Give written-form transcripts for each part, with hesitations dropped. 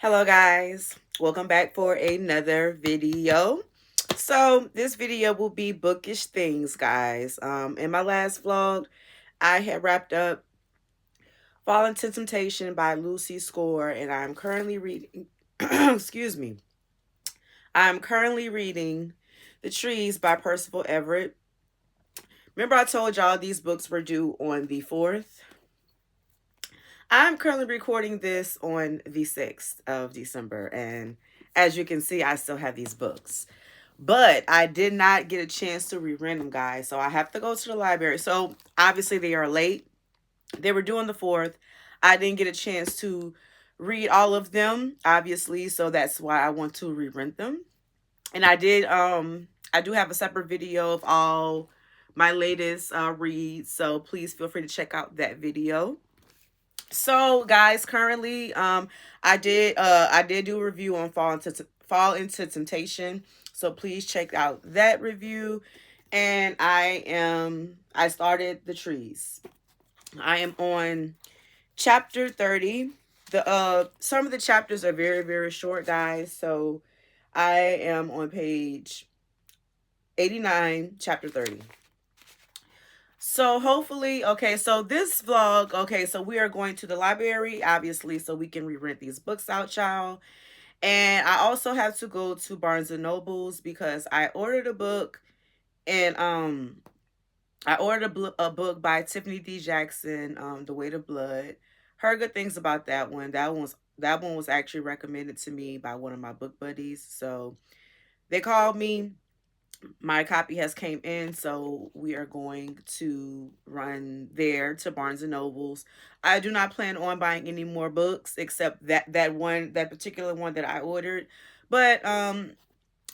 Hello guys, welcome back for another video. So this video will be bookish things, guys. In my last vlog, I had wrapped up Fall into Temptation by Lucy Score, and I'm currently reading excuse me. I'm currently reading The Trees by Percival Everett. Remember I told y'all these books were due on the 4th? I'm currently recording this on the 6th of December, and as you can see, I still have these books. But I did not get a chance to re-rent them, guys, so I have to go to the library. So obviously they are late. They were due on the 4th. I didn't get a chance to read all of them, obviously, so that's why I want to re-rent them. And I do have a separate video of all my latest reads, so please feel free to check out that video. So guys, currently I did do a review on Fall into Temptation. So please check out that review. And I started The Trees. I am on chapter 30. The some of the chapters are very, very short, guys. So I am on page 89, chapter 30. So hopefully, okay, so this vlog, okay, so we are going to the library, obviously, so we can re-rent these books out, y'all. And I also have to go to Barnes and Nobles because I ordered a book, and I ordered a book by Tiffany D. Jackson, The Weight of Blood. Heard good things about that one. That one was actually recommended to me by one of my book buddies. So they called me. My copy has came in, so we are going to run there to Barnes and Nobles. I do not plan on buying any more books except that particular one that I ordered. But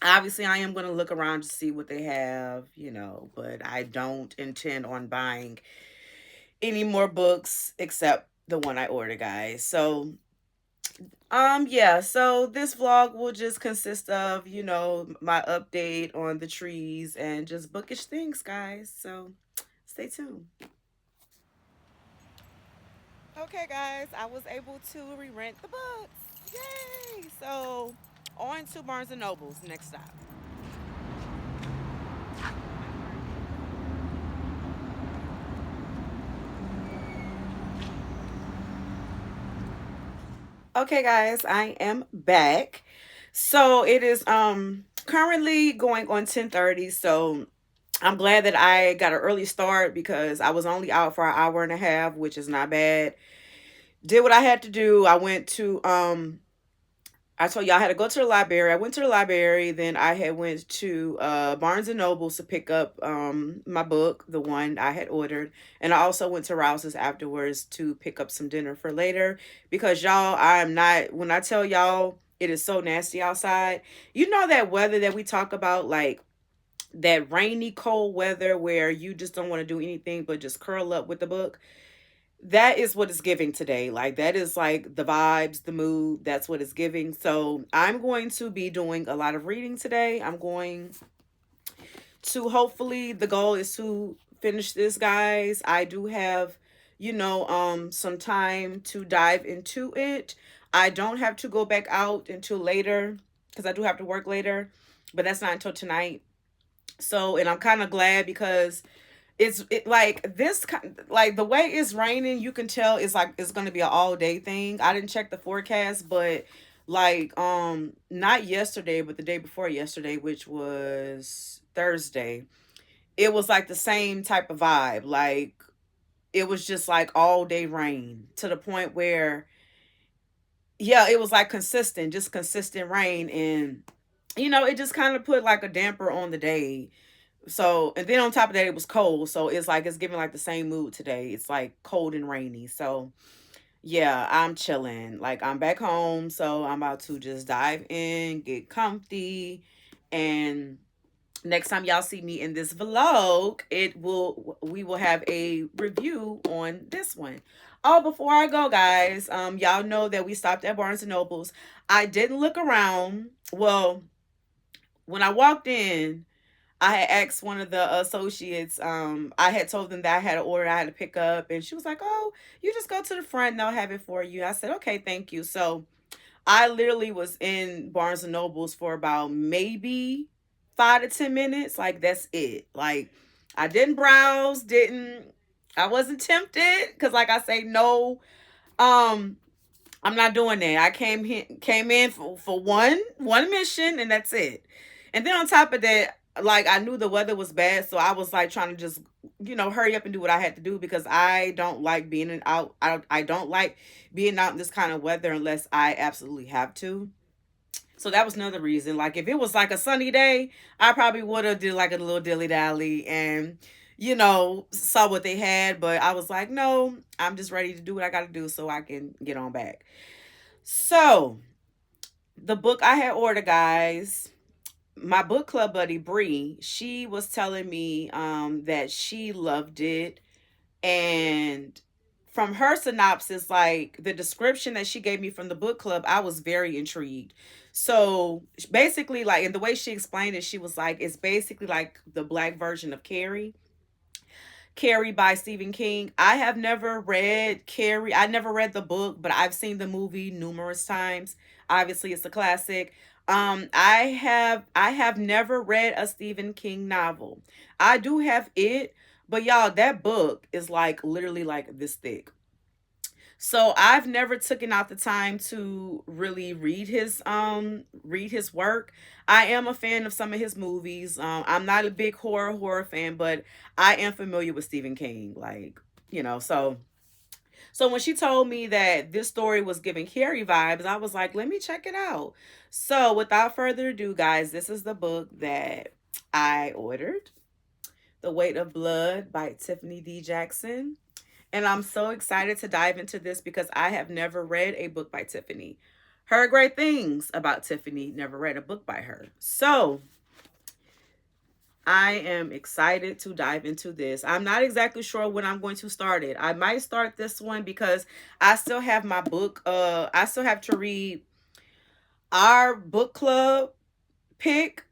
obviously I am going to look around to see what they have, but I don't intend on buying any more books except the one I ordered, guys. So yeah, so this vlog will just consist of, my update on The Trees and just bookish things, guys. So stay tuned. Okay, guys, I was able to re-rent the books. Yay! So on to Barnes and Nobles next stop. Okay, guys, I am back. So it is currently going on 10:30. So I'm glad that I got an early start because I was only out for an hour and a half, which is not bad. Did what I had to do. I told y'all I had to go to the library. I went to the library, then I had went to Barnes and Nobles to pick up my book, the one I had ordered. And I also went to Rouse's afterwards to pick up some dinner for later. Because y'all, I'm not, when I tell y'all it is so nasty outside, you know that weather that we talk about, like that rainy, cold weather where you just don't want to do anything but just curl up with the book. That is what it's giving today. Like, that is like the vibes, the mood. That's what it's giving. So I'm going to be doing a lot of reading today. I'm going to, hopefully, the goal is to finish this, guys. I do have, some time to dive into it. I don't have to go back out until later because I do have to work later, but that's not until tonight. So, and I'm kind of glad because like this, like the way it's raining, you can tell it's like it's going to be an all day thing. I didn't check the forecast, but like not yesterday but the day before yesterday, which was Thursday, it was like the same type of vibe. Like it was just like all day rain to the point where, yeah, it was like consistent, just consistent rain. And it just kind of put like a damper on the day. So, and then on top of that, it was cold. So it's like it's giving like the same mood today. It's like cold and rainy. So yeah, I'm chilling. Like I'm back home. So I'm about to just dive in, get comfy. And next time y'all see me in this vlog, we will have a review on this one. Oh, before I go, guys, y'all know that we stopped at Barnes and Nobles. I didn't look around. Well, when I walked in, I had asked one of the associates, I had told them that I had an order I had to pick up, and she was like, "Oh, you just go to the front and they'll have it for you." I said, "Okay, thank you." So I literally was in Barnes and Nobles for about maybe 5 to 10 minutes. Like that's it. Like I didn't browse, I wasn't tempted because like I say, no, um, I'm not doing that. I came in for one mission and that's it. And then on top of that, like I knew the weather was bad, so I was like trying to just hurry up and do what I had to do because I don't like being out. I don't like being out in this kind of weather unless I absolutely have to. So that was another reason. Like if it was like a sunny day, I probably would have did like a little dilly dally and saw what they had. But I was like, no, I'm just ready to do what I got to do so I can get on back. So the book I had ordered, guys, my book club buddy Bree, she was telling me that she loved it, and from her synopsis, like the description that she gave me from the book club, I was very intrigued. So basically, like, in the way she explained it, she was like, it's basically like the black version of Carrie by Stephen King. I have never read Carrie. I never read the book, but I've seen the movie numerous times. Obviously, it's a classic. I have never read a Stephen King novel. I do have it, but y'all, that book is like literally like this thick. So I've never taken out the time to really read his work. I am a fan of some of his movies. I'm not a big horror fan, but I am familiar with Stephen King. Like, so when she told me that this story was giving Carrie vibes, I was like, let me check it out. So without further ado, guys, this is the book that I ordered. The Weight of Blood by Tiffany D. Jackson. And I'm so excited to dive into this because I have never read a book by Tiffany. Heard great things about Tiffany, never read a book by her. So I am excited to dive into this. I'm not exactly sure when I'm going to start it. I might start this one because I still have my book. I still have to read our book club pick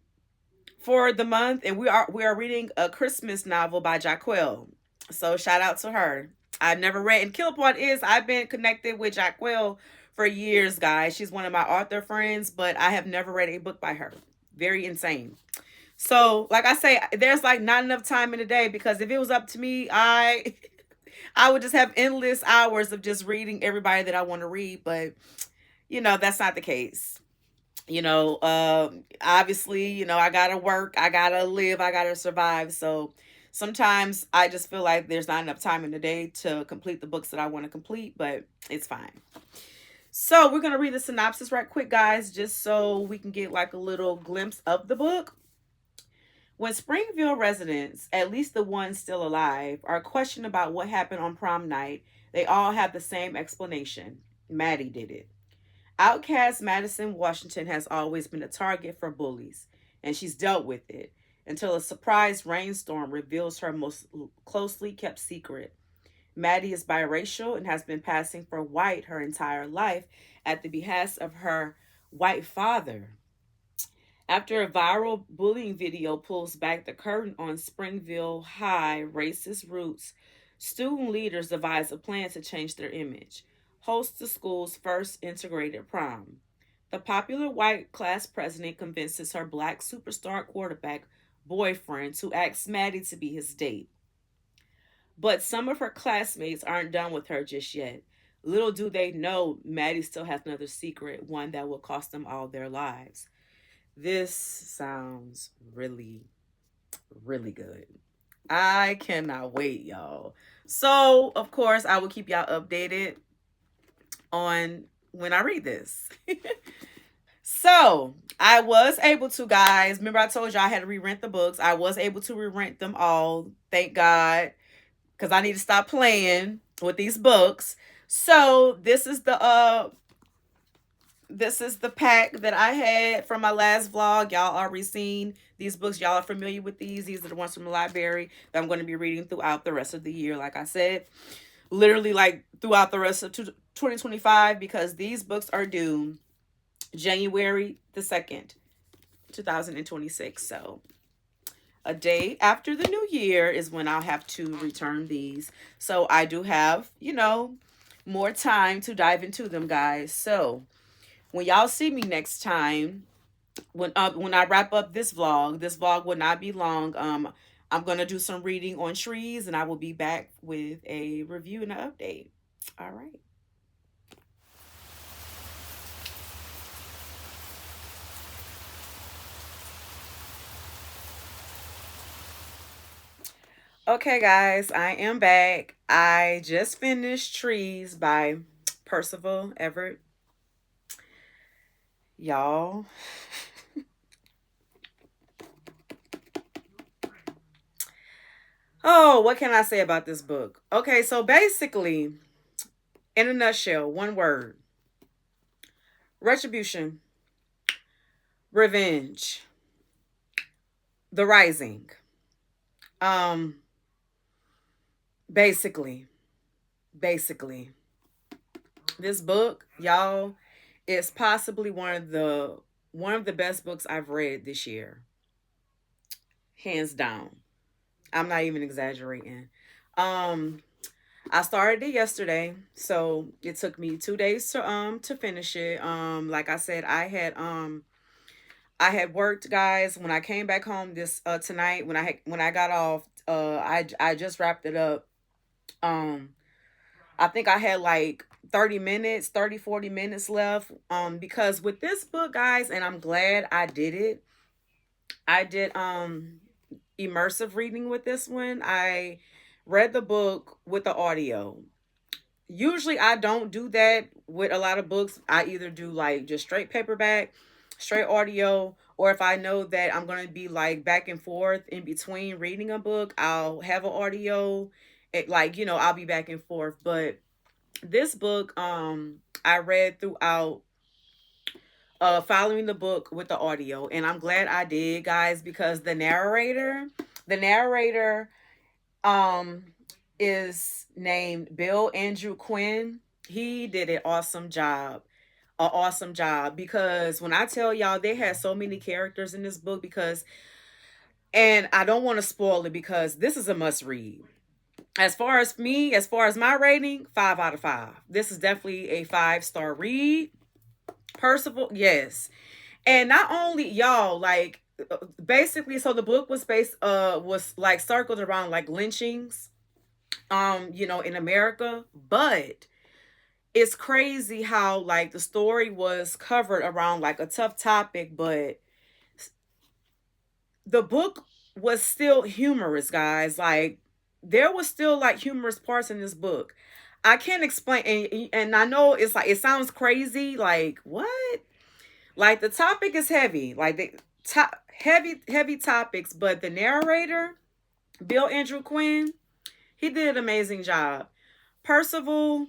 for the month, and we are reading a Christmas novel by Jaquel. So shout out to her. I've never read, and kill part is I've been connected with Jaquel for years, guys. She's one of my author friends, but I have never read a book by her. Very insane. So, like I say, there's like not enough time in the day because if it was up to me, I would just have endless hours of just reading everybody that I want to read, but that's not the case. Obviously, I gotta work, I gotta live, I gotta survive. So sometimes I just feel like there's not enough time in the day to complete the books that I want to complete, but it's fine. So we're gonna read the synopsis right quick, guys, just so we can get like a little glimpse of the book. When Springville residents, at least the ones still alive, are questioned about what happened on prom night, they all have the same explanation. Maddie did it. Outcast Madison Washington has always been a target for bullies, and she's dealt with it until a surprise rainstorm reveals her most closely kept secret. Maddie is biracial and has been passing for white her entire life at the behest of her white father. After a viral bullying video pulls back the curtain on Springville High racist roots, student leaders devise a plan to change their image. Hosts the school's first integrated prom. The popular white class president convinces her black superstar quarterback boyfriend to ask Maddie to be his date. But some of her classmates aren't done with her just yet. Little do they know, Maddie still has another secret, one that will cost them all their lives. This sounds really, really good. I cannot wait, y'all. So, of course, I will keep y'all updated on when I read this. So, I was able to, guys. Remember, I told you I had to re-rent the books. I was able to re-rent them all. Thank God. Because I need to stop playing with these books. So, this is the pack that I had from my last vlog. Y'all already seen these books. Y'all are familiar with these. These are the ones from the library that I'm going to be reading throughout the rest of the year. Like I said, literally like throughout the rest of 2025, because these books are due January the 2nd, 2026. So a day after the new year is when I'll have to return these. So I do have, more time to dive into them, guys. So When y'all see me next time, when I wrap up this vlog will not be long. I'm gonna do some reading on trees, and I will be back with a review and an update. All right. Okay, guys, I am back. I just finished Trees by Percival Everett. Y'all. Oh, what can I say about this book? Okay, so basically, in a nutshell, one word: retribution, revenge, the rising. Um, basically, basically, this book, y'all, is possibly one of the best books I've read this year, hands down. I'm not even exaggerating. Um, I started it yesterday, so it took me 2 days to finish it. Like I said, I had worked, guys. When I came back home this tonight, when I got off, I just wrapped it up. Um, I think I had like 30 minutes, 30 40 minutes left. Because with this book, guys, and I'm glad I did it. I did immersive reading with this one. I read the book with the audio. Usually I don't do that with a lot of books. I either do like just straight paperback, straight audio, or if I know that I'm going to be like back and forth in between reading a book, I'll have an audio. Like, I'll be back and forth. But this book, I read throughout, following the book with the audio, and I'm glad I did, guys, because the narrator um is named Bill Andrew Quinn. He did an awesome job, because when I tell y'all, they had so many characters in this book, because, and I don't want to spoil it, because this is a must read. As far as my rating, 5 out of 5. This is definitely a 5-star read. Percival, yes. And not only, y'all, like, basically, so the book was like circled around like lynchings, in America. But it's crazy how like the story was covered around like a tough topic, but the book was still humorous, guys. Like, there was still like humorous parts in this book. I can't explain, and I know it's like, it sounds crazy, like, what? Like, the topic is heavy, like the top heavy topics, but the narrator, Bill Andrew Quinn, he did an amazing job. Percival,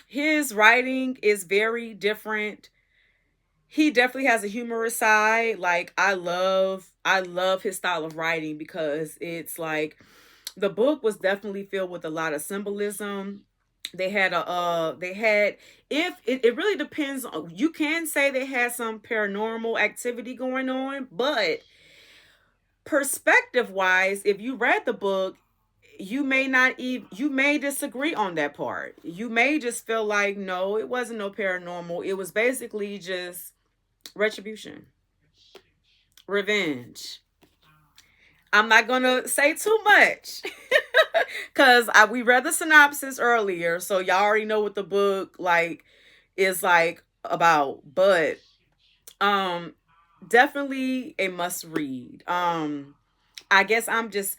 his writing is very different. He definitely has a humorous side. Like, I love his style of writing, because it's like, the book was definitely filled with a lot of symbolism. They had, if it really depends on, you can say they had some paranormal activity going on, but perspective wise, if you read the book, you may disagree on that part. You may just feel like, no, it wasn't no paranormal, it was basically just retribution, revenge. I'm not gonna say too much, because we read the synopsis earlier, so y'all already know what the book like is like about. But um, definitely a must read. I guess I'm just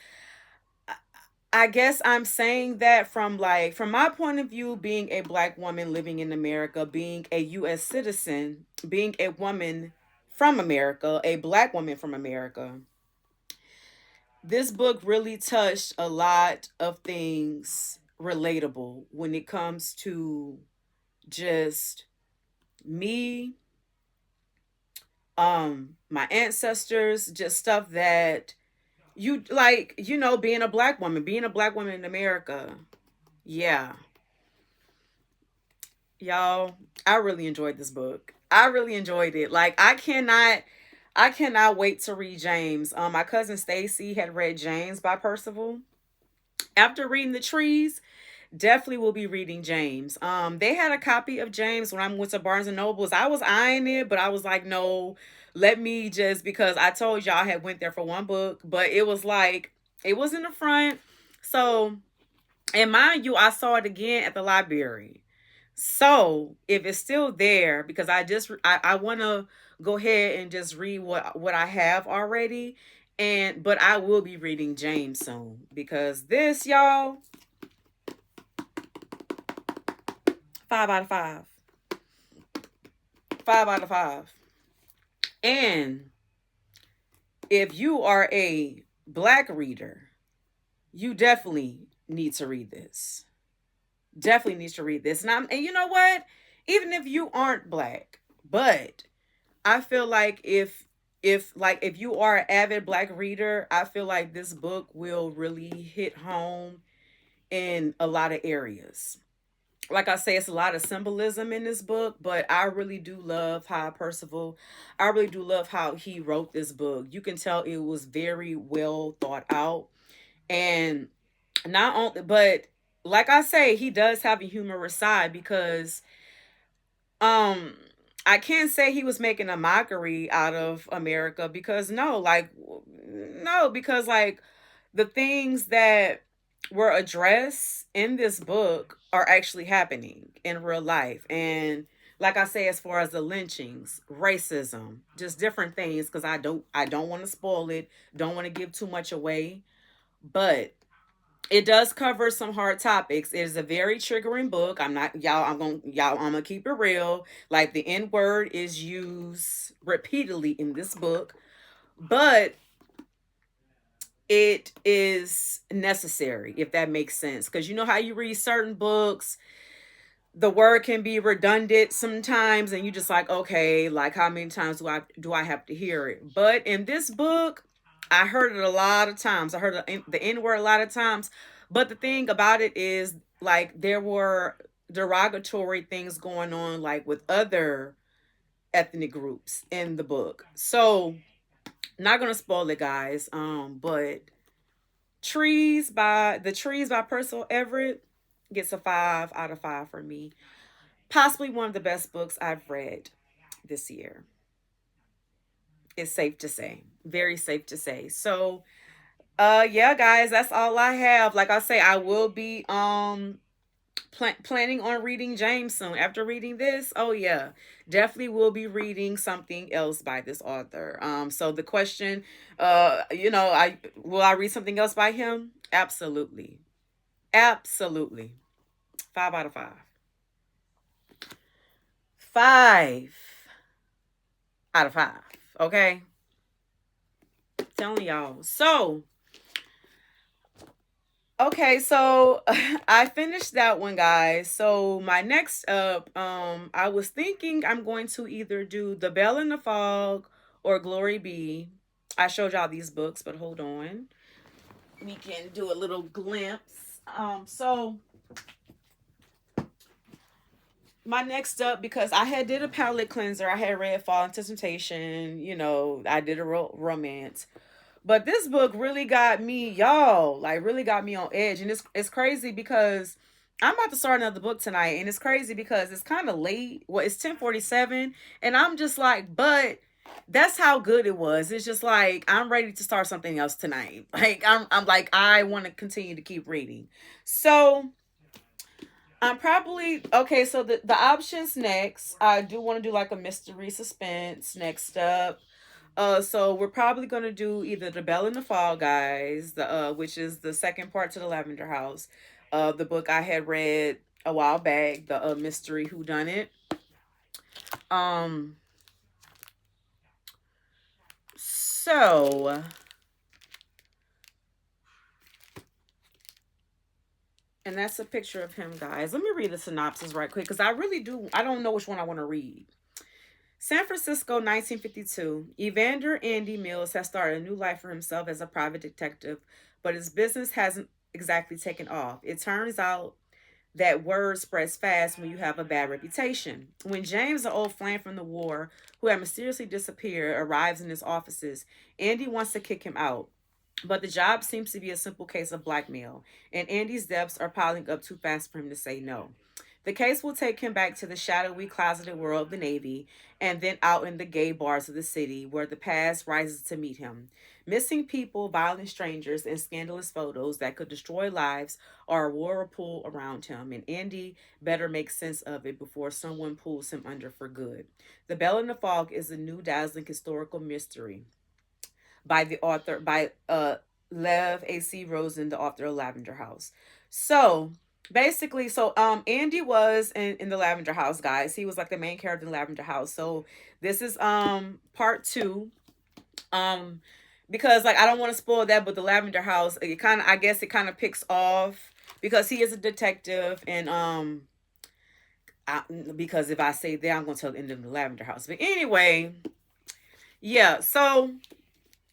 I guess I'm saying that from my point of view, being a black woman living in America, being a US citizen, being a woman from America, a black woman from America. This book really touched a lot of things relatable when it comes to just me, my ancestors, just stuff that you like, being a black woman in America. Yeah, y'all, I really enjoyed this book. I really enjoyed it. Like, I cannot wait to read James. My cousin Stacy had read James by Percival. After reading The Trees, definitely will be reading James. They had a copy of James when I went to Barnes and Nobles. I was eyeing it, but I was like, no, let me just, because I told y'all I had went there for one book, but it was like it was in the front. So, and mind you, I saw it again at the library. So if it's still there, because I want to go ahead and just read what I have already, and but I will be reading James soon, because this, y'all, 5 out of 5, 5 out of 5. And if you are a black reader, you definitely need to read this. Definitely needs to read this. And you know what? Even if you aren't black, but I feel like if you are an avid black reader, I feel like this book will really hit home in a lot of areas. Like I say, it's a lot of symbolism in this book, but I really do love how Percival, I really do love how he wrote this book. You can tell it was very well thought out. And not only, but like I say, he does have a humorous side, because um I can't say he was making a mockery out of America, because no, like, no, because like the things that were addressed in this book are actually happening in real life. And like I say, as far as the lynchings, racism, just different things, because I don't want to spoil it, don't want to give too much away, but it does cover some hard topics. It is a very triggering book. I'm not y'all. I'm gonna keep it real. Like, the N word is used repeatedly in this book, but it is necessary, if that makes sense. Because you know how you read certain books, the word can be redundant sometimes, and you just like, okay, like, how many times do I have to hear it? But in this book, I heard it a lot of times. I heard the N word a lot of times. But the thing about it is, like, there were derogatory things going on, like, with other ethnic groups in the book. So, not gonna spoil it, guys. But Trees by Percival Everett gets a 5 out of 5 for me. Possibly one of the best books I've read this year. It's safe to say. Very safe to say. So, yeah, guys, that's all I have. Like I say, I will be planning on reading James soon. After reading this, oh yeah, definitely will be reading something else by this author. So the question, I will I read something else by him? Absolutely. Absolutely. 5 out of 5. 5 out of 5. Okay. Telling y'all. So, okay, so I finished that one, guys. So my next up, I was thinking I'm going to either do The Bell in the Fog or Glory Be. I showed y'all these books, but hold on. We can do a little glimpse. So my next up, because I had did a palette cleanser, I had read Fall into Temptation, I did a romance. But this book really got me, y'all, like, really got me on edge. And it's crazy because I'm about to start another book tonight. And it's crazy because it's kind of late. Well, it's 10:47. And I'm just like, but that's how good it was. It's just like, I'm ready to start something else tonight. Like, I'm like, I want to continue to keep reading. So I'm probably okay. So the options next, I do want to do like a mystery suspense next up. So we're probably gonna do either The Bell in the Fall, guys, the which is the second part to the Lavender House, the book I had read a while back, the mystery Who Done It. Um, so, and that's a picture of him, guys. Let me read the synopsis right quick, because I don't know which one I want to read. San Francisco, 1952. Evander Andy Mills has started a new life for himself as a private detective, but his business hasn't exactly taken off. It turns out that word spreads fast when you have a bad reputation. When James, an old flame from the war who had mysteriously disappeared, arrives in his offices, Andy wants to kick him out. But the job seems to be a simple case of blackmail, and Andy's debts are piling up too fast for him to say no. The case will take him back to the shadowy, closeted world of the Navy, and then out in the gay bars of the city, where the past rises to meet him. Missing people, violent strangers, and scandalous photos that could destroy lives are a whirlpool around him, and Andy better make sense of it before someone pulls him under for good. The Bell in the Fog is a new dazzling historical mystery by the author by Lev A.C. Rosen, the author of Lavender House. So basically, Andy was in the Lavender House, guys. He was like the main character in Lavender House. So this is part two. Um because like I don't want to spoil that, but the Lavender House, it kind of, I guess it kind of picks off because he is a detective, and because if I say that, I'm gonna tell the end of the Lavender House. But anyway, yeah, so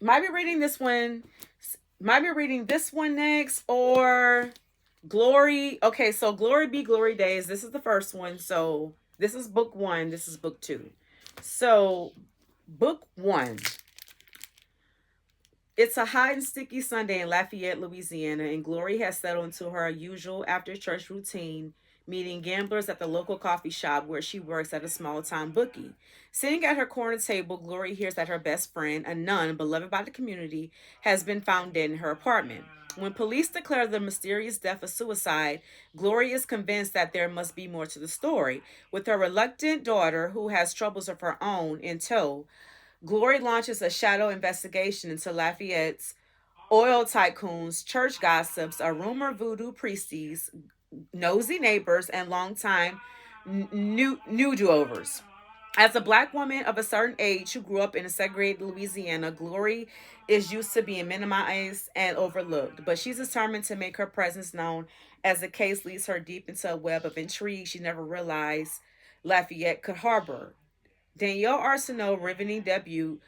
might be reading this one. Might be reading this one next, or Glory. Okay, so Glory Be Glory Days. This is the first one. So this is book one. This is book two. So book one. It's a hot and sticky Sunday in Lafayette, Louisiana, and Glory has settled into her usual after church routine, meeting gamblers at the local coffee shop where she works at a small time bookie. Sitting at her corner table, Glory hears that her best friend, a nun beloved by the community, has been found dead in her apartment. When police declare the mysterious death a suicide, Glory is convinced that there must be more to the story. With her reluctant daughter, who has troubles of her own, in tow, Glory launches a shadow investigation into Lafayette's oil tycoons, church gossips, a rumored voodoo priesties, nosy neighbors, and longtime new do-overs. As a black woman of a certain age who grew up in a segregated Louisiana, Glory is used to being minimized and overlooked, but she's determined to make her presence known as the case leads her deep into a web of intrigue she never realized Lafayette could harbor. Danielle Arsenault riveting debut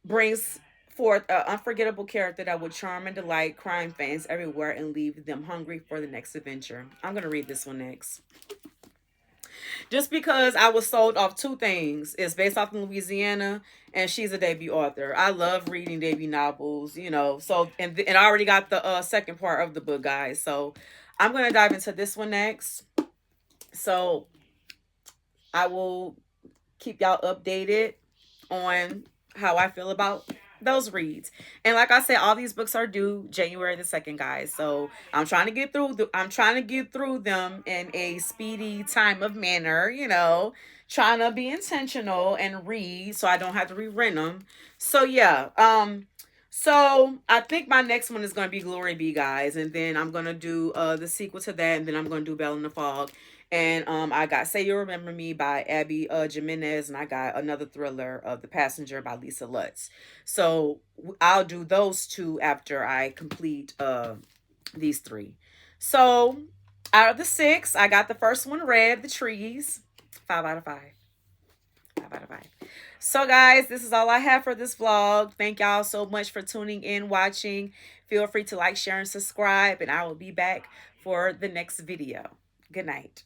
brings forth an unforgettable character that would charm and delight crime fans everywhere and leave them hungry for the next adventure. I'm going to read this one next. Just because I was sold off two things. It's based off in Louisiana, and she's a debut author. I love reading debut novels, you know. So, and I already got the second part of the book, guys. So I'm going to dive into this one next. So I will keep y'all updated on how I feel about those reads. And like I said, all these books are due January the 2nd, guys. So I'm trying to get through I'm trying to get through them in a speedy time of manner, you know, trying to be intentional and read so I don't have to rerun them. So yeah, so I think my next one is going to be Glory Be, guys, and then I'm going to do the sequel to that, and then I'm going to do Bell in the Fog. And I got Say You Remember Me by Abby Jimenez, and I got another thriller of The Passenger by Lisa Lutz. So I'll do those two after I complete these three. So out of the six, I got the first one read, The Trees. 5 out of 5. 5 out of 5. So, guys, this is all I have for this vlog. Thank y'all so much for tuning in, watching. Feel free to like, share, and subscribe, and I will be back for the next video. Good night.